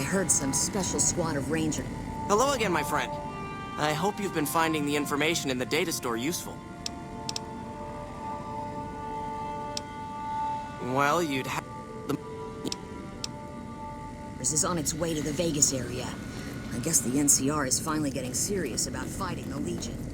heard some special squad of Ranger. Hello again, my friend. I hope you've been finding the information in the data store useful. Well, you'd have... This is on its way to the Vegas area. I guess the NCR is finally getting serious about fighting the Legion.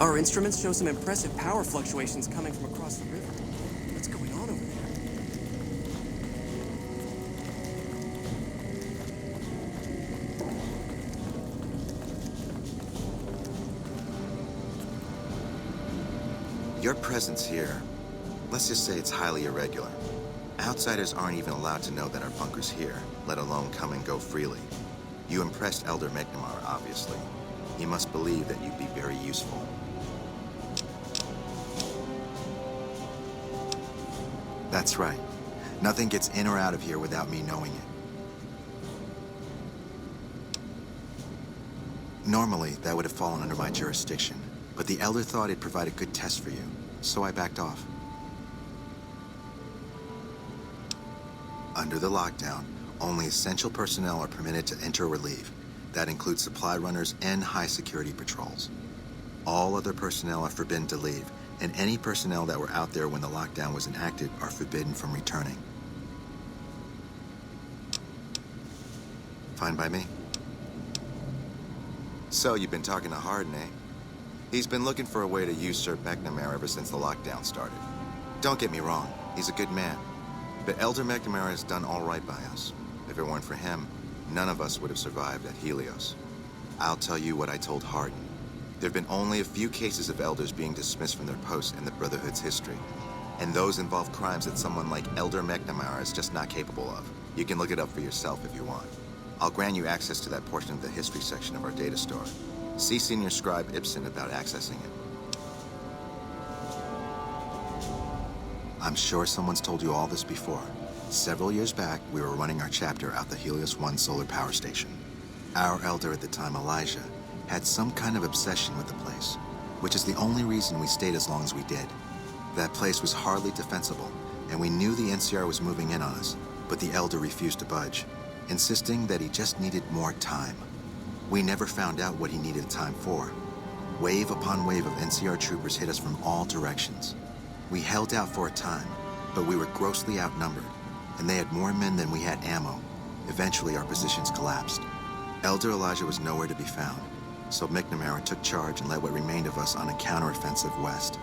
Our instruments show some impressive power fluctuations coming from across the river. What's going on over there? Your presence here, let's just say it's highly irregular. Outsiders aren't even allowed to know that our bunker's here, let alone come and go freely. You impressed Elder McNamara, obviously. He must believe that you'd be very useful. That's right. Nothing gets in or out of here without me knowing it. Normally, that would have fallen under my jurisdiction, but the Elder thought it'd provide a good test for you, so I backed off. Under the lockdown, only essential personnel are permitted to enter or leave. That includes supply runners and high-security patrols. All other personnel are forbidden to leave, and any personnel that were out there when the lockdown was enacted are forbidden from returning. Fine by me. So, you've been talking to Hardin, eh? He's been looking for a way to usurp McNamara ever since the lockdown started. Don't get me wrong, he's a good man. But Elder McNamara has done all right by us. If it weren't for him, none of us would have survived at Helios. I'll tell you what I told Hardin. There have been only a few cases of elders being dismissed from their posts in the Brotherhood's history. And those involve crimes that someone like Elder McNamara is just not capable of. You can look it up for yourself if you want. I'll grant you access to that portion of the history section of our data store. See Senior Scribe Ibsen about accessing it. I'm sure someone's told you all this before. Several years back, we were running our chapter out the Helios 1 solar power station. Our elder at the time, Elijah, had some kind of obsession with the place, which is the only reason we stayed as long as we did. That place was hardly defensible, and we knew the NCR was moving in on us, but the Elder refused to budge, insisting that he just needed more time. We never found out what he needed time for. Wave upon wave of NCR troopers hit us from all directions. We held out for a time, but we were grossly outnumbered, and they had more men than we had ammo. Eventually, our positions collapsed. Elder Elijah was nowhere to be found. So McNamara took charge and led what remained of us on a counteroffensive west.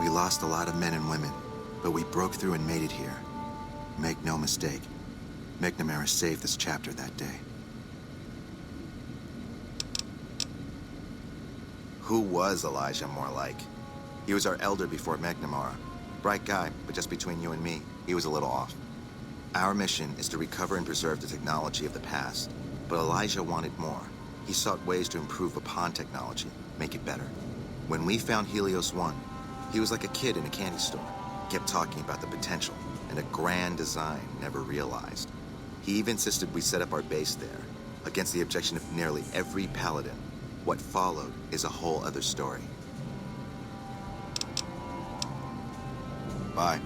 We lost a lot of men and women, but we broke through and made it here. Make no mistake, McNamara saved this chapter that day. Who was Elijah more like? He was our elder before McNamara. Bright guy, but just between you and me, he was a little off. Our mission is to recover and preserve the technology of the past, but Elijah wanted more. He sought ways to improve upon technology, make it better. When we found Helios 1, he was like a kid in a candy store. Kept talking about the potential and a grand design never realized. He even insisted we set up our base there, against the objection of nearly every paladin. What followed is a whole other story. Bye.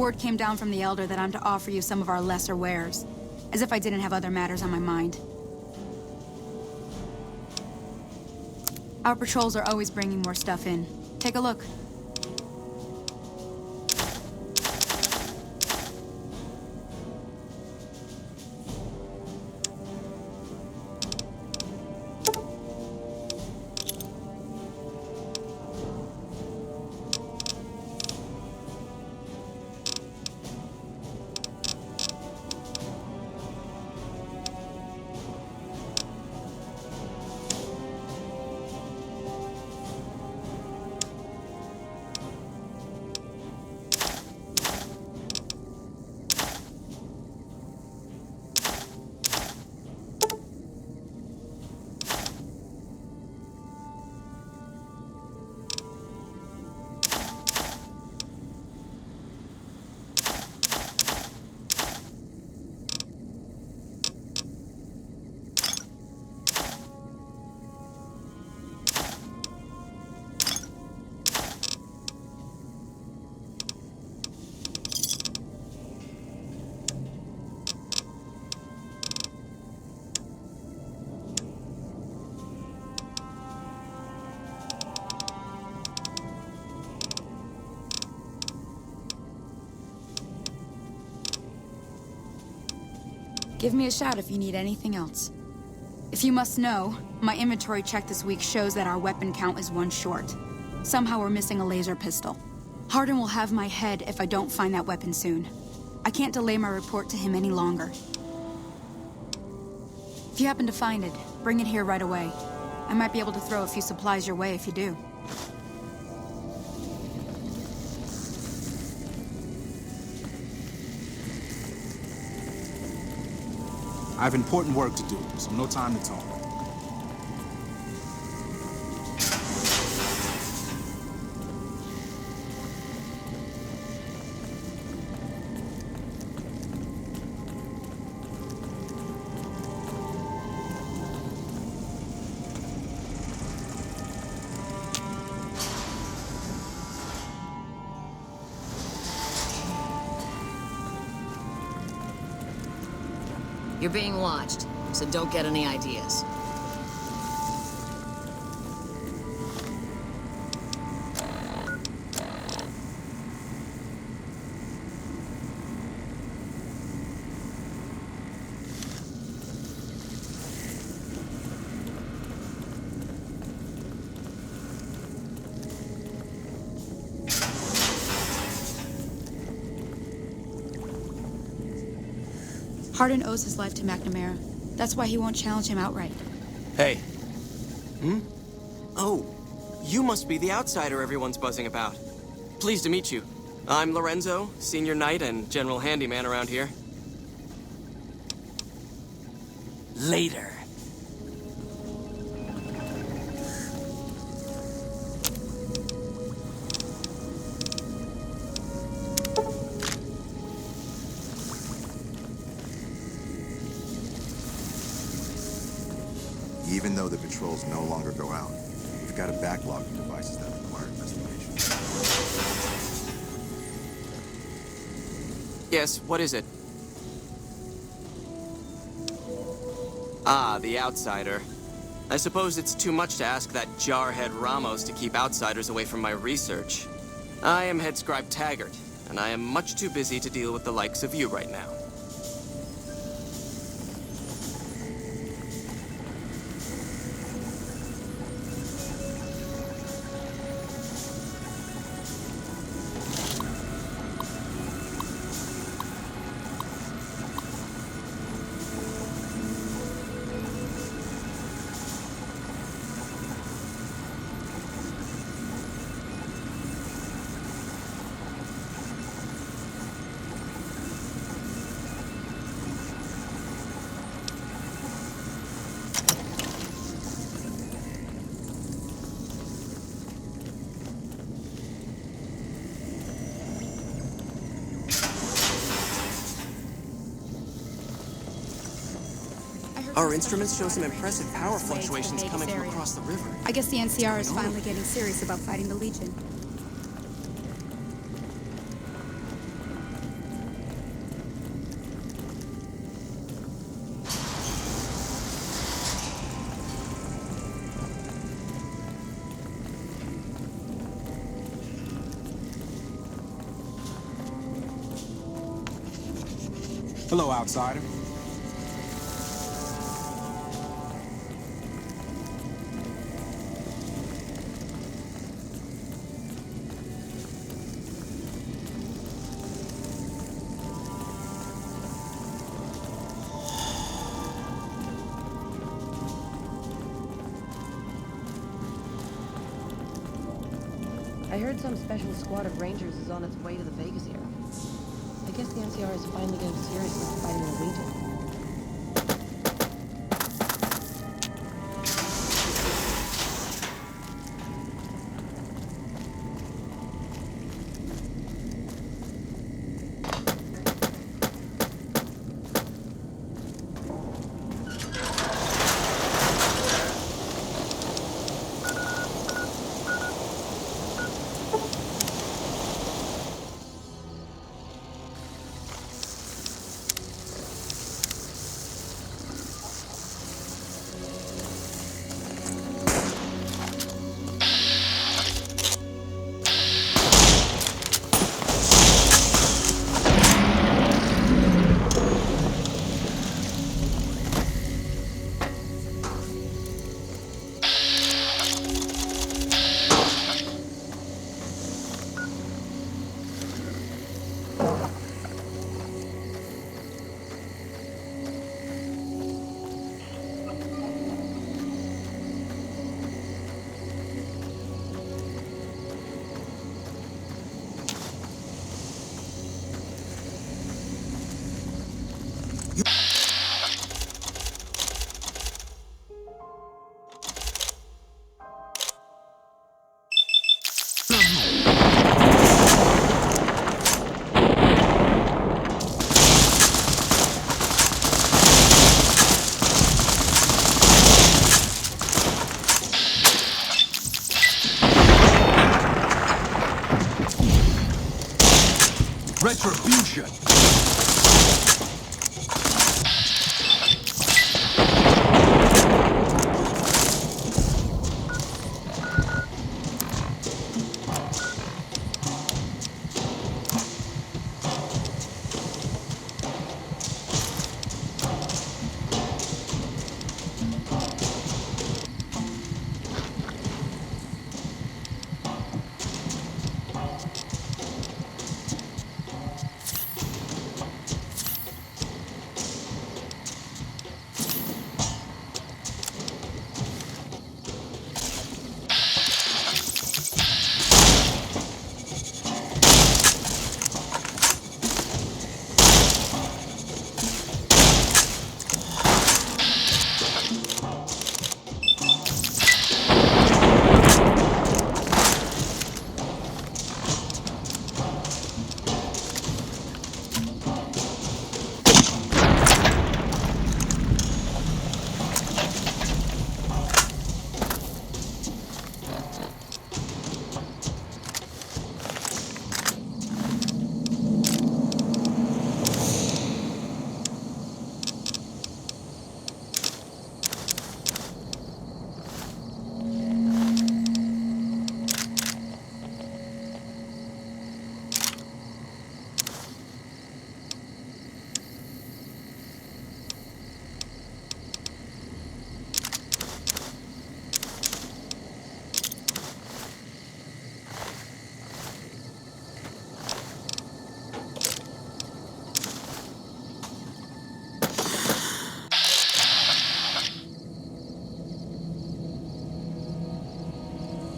Word came down from the Elder that I'm to offer you some of our lesser wares. As if I didn't have other matters on my mind. Our patrols are always bringing more stuff in. Take a look. Give me a shout if you need anything else. If you must know, my inventory check this week shows that our weapon count is 1 short. Somehow we're missing a laser pistol. Hardin will have my head if I don't find that weapon soon. I can't delay my report to him any longer. If you happen to find it, bring it here right away. I might be able to throw a few supplies your way if you do. I have important work to do, so no time to talk. You're being watched, so don't get any ideas. Hardin owes his life to McNamara. That's why he won't challenge him outright. Hey. Oh, you must be the outsider everyone's buzzing about. Pleased to meet you. I'm Lorenzo, senior knight and general handyman around here. Later. Even though the patrols no longer go out, we've got a backlog of devices that require investigation. Yes, what is it? Ah, the outsider. I suppose it's too much to ask that jarhead Ramos to keep outsiders away from my research. I am Head Scribe Taggart, and I am much too busy to deal with the likes of you right now. Our instruments show some impressive power fluctuations coming from across the river. I guess the NCR is finally getting serious about fighting the Legion. Hello, outsider. I heard some special squad of Rangers is on its way to the Vegas area. I guess the NCR is finally getting serious about fighting the Legion.